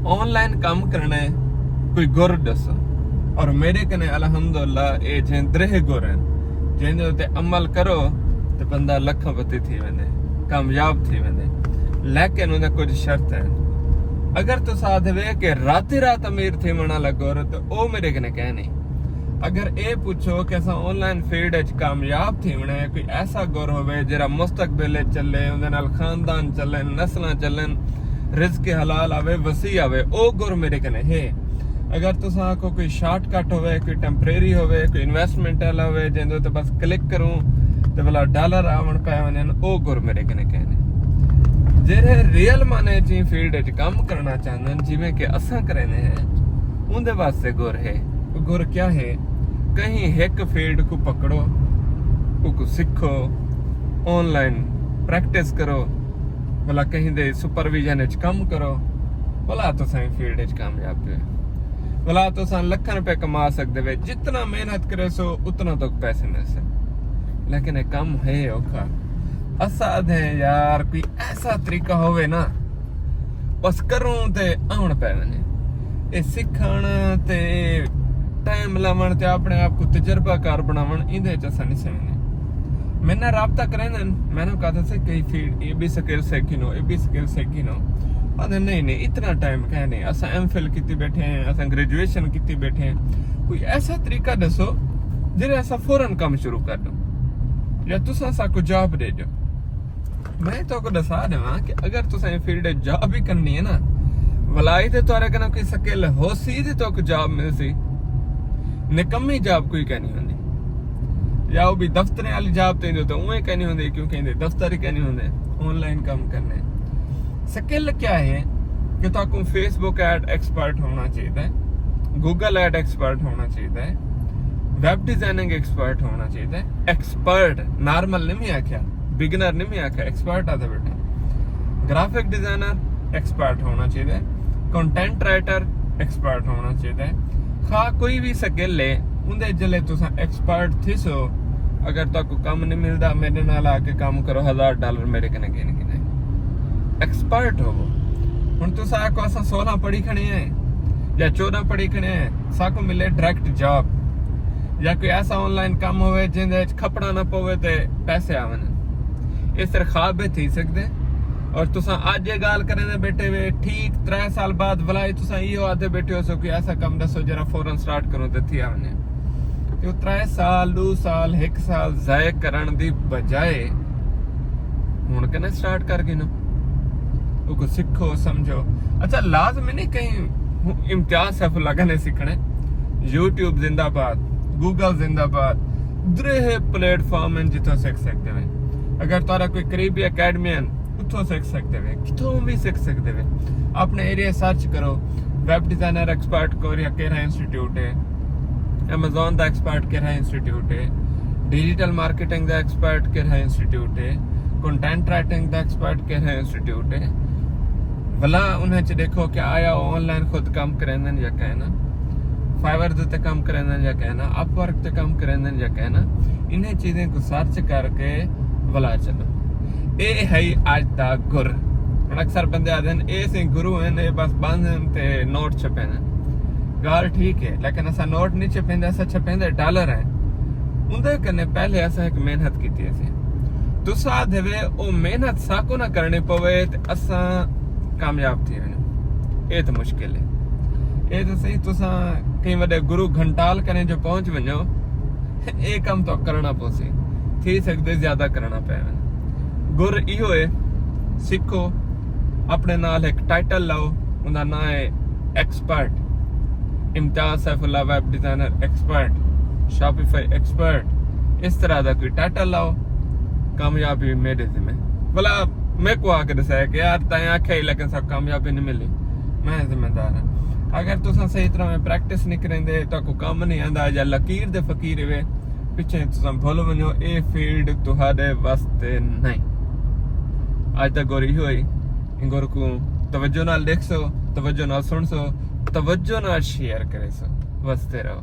Online काम करना है कोई गुर दसो। और मेरे कने अल्हम्दुलिल्लाह ये जेंद्रे गुर हैं जिंदे उते अमल करो तो बंदा लखपति थी वेंदे, कामयाब थी वेंदे। लेकिन उनके कुछ शर्त हैं। अगर तो साथ वे कि रात रात अमीर थी मना लगो तो ओ मेरे कने कह नहीं। अगर ये पूछो कि असा ऑनलाइन फील्ड च कामयाब थी मने कोई ऐसा गुर होवे जेरा मुस्तकबिल चले, उनदे नाल खानदान चले, नस्लां चलन, रिज़्क हलाल आवे, वसी आवे, ओ गुर मेरे कने है। अगर तुसा आखो कोई शॉर्टकट होवे, कोई टेम्परेरी होवे, कोई इन्वेस्टमेंट वाला होवे जिंदे ते बस क्लिक करूं ते भला डॉलर आवन पै वने, ओ गुर मेरे कने कहने। जेरे रियल माने ची फील्ड च काम करना चाहंदन जिवें कि असां करने हैं, उनदे वास्ते गुर है। गुर क्या है? कहीं एक फील्ड को पकड़ो, को सीखो, ऑनलाइन प्रैक्टिस करो, भला कहीं दे सुपरविजन च काम करो, भला तो सही फील्ड च कामयाब पे, भला तो सन लखन रुपए कमा सकते वे। जितना मेहनत करे सो उतना तो पैसे मिल सकते। लेकिन एक काम है औखा। असाद है यार, कोई ऐसा तरीका होवे ना बस करूं ते आउण पै वने। ए सीखण ते टाइम लावण ते अपने आप को तजर्बाकार बनावण, इंदे च असां नहीं समझने। मैंने राब्ता करेंदन, मैंने कहा था कई फील्ड ये भी स्किल सीखी नो, ये भी स्किल सीखी नो। अरे नहीं इतना टाइम कह नहीं, असां एमफिल की बैठे हैं, असां ग्रेजुएशन की बैठे हैं। कोई ऐसा तरीका दसो जिहदे असां फौरन काम शुरू कर दो, या तुसां असां को जॉब दे दो। मैं तो को दसा देवां कि अगर तुसां फील्ड जॉब भी करनी है ना, भलाई ते तुहारे कने कोई स्किल हो सी ते तो जॉब मिल सी। निकम्मी जॉब कोई कहनी होंदी, या वो भी दफ्तरें वाली जॉब ते तो उवें कहनी होंदी, क्यों कहंदे दफ्तर ही कहनी होंदे, ऑनलाइन काम करने। स्किल क्या है कि ताकू फेसबुक एड एक्सपर्ट होना चाहिए, गूगल एड एक्सपर्ट होना चाहिए, वेब डिजाइनिंग एक्सपर्ट होना चाहिए। एक्सपर्ट नॉर्मल नहीं आख्या, बिगिनर नहीं आख्या, एक्सपर्ट आता बेटा। ग्राफिक डिजाइनर एक्सपर्ट होना चाहिए, कंटेंट राइटर एक्सपर्ट होना चाहिए। खा कोई भी स्किल है उनदे जले तुसा एक्सपर्ट थी सो। अगर ताकू काम नहीं मिलता मेरे नाल आके काम करो, $1000 मेरे कने गिन गिने एक्सपर्ट हो। हुण तुसा आखो असां 16 पढ़ी खड़े हैं या 14 पढ़ी खड़े हैं, साको मिले डायरेक्ट जॉब, या कोई ऐसा ऑनलाइन काम होवे जिंदे खपड़ा ना पवे ते पैसे आवन, इस तरह ख्वाब भी थी सकदे। और तुसा आज ये गाल करें बैठे हुए ठीक 3 साल बाद भलाई तुसा इहो आते बैठे हो सो कि ऐसा काम दसो जरा फौरन स्टार्ट करो ते थी आवने। तो 3 साल 2 साल 1 साल जाए करन दी बजाय हुण कने स्टार्ट कर गिनो, को सीखो समझो। अच्छा लाजमी नहीं कहीं इम्तियाज सैफुल्लाह गने सीखने। यूट्यूब जिंदाबाद, गूगल जिंदाबाद, द्रेह प्लेटफॉर्म हैं जिथों सीख सकते हैं। अगर तारा कोई करीबी अकेडमी है उथों सीख सकते हैं, किथों भी सीख सकते हैं। अपने एरिया सर्च करो, वेब डिजाइनर एक्सपर्ट कोरिया केरा इंस्टीट्यूट है, अमेज़न दा एक्सपर्ट केरा इंस्टीट्यूट है, डिजिटल मार्केटिंग दा एक्सपर्ट केरा इंस्टीट्यूट है, कंटेंट राइटिंग दा एक्सपर्ट केरा इंस्टीट्यूट है। भला उन्हें च देखो कि आया ऑनलाइन खुद काम करेंदन या कहना, फाइवर ते काम करेंदन या कहना, अपवर्क ते काम करेंदन या कहना। इन्हें चीजें को सर्च करके भला चलो। ए है आज दा गुर। अक्सर बंदे आते हैं ए से गुरु हैं, ए बस बंद ते नोट छपे ना। गाल ठीक है, लेकिन ऐसा नोट नहीं छपेंदे, ऐसा छपेंदे डॉलर है। उनदे कने पहले ऐसा एक मेहनत की थी ऐसे तुसा देवे ओ मेहनत साको ना करने पवे ते असा कामयाब थी वने। ये तो मुश्किल है। ये तो सही तुसा कई वडे गुरु घंटाल कने जो पहुंच वनो, ये काम तो करना पोसी थी सकदे, ज्यादा करना पे। गुर इहो है, सीखो, अपने नाल एक टाइटल लाओ, उनका नाम है expert, Imtiaz Saifullah web designer expert, Shopify expert. इस तरह का कोई टाइटल लाओ, कामयाबी मेरे जिम्मे। भला मैं को आकर दसाया कि यार तैं आख्या ही लेकिन सब कामयाबी नहीं मिली, मैं जिम्मेदार हाँ। अगर तुसा सही तरह में प्रैक्टिस नहीं करेंदे तो को काम नहीं आंदा, या लकीर दे फकीर वे पिछे तुसा भूल वनो, ए फील्ड तुहाडे वास्ते नहीं। आज तक गोरी हुई गुर को तवज्जो नाल देख सो, तवज्जो नाल सुन सो, तवज्जो नाल शेयर करे सो। वसते रहो।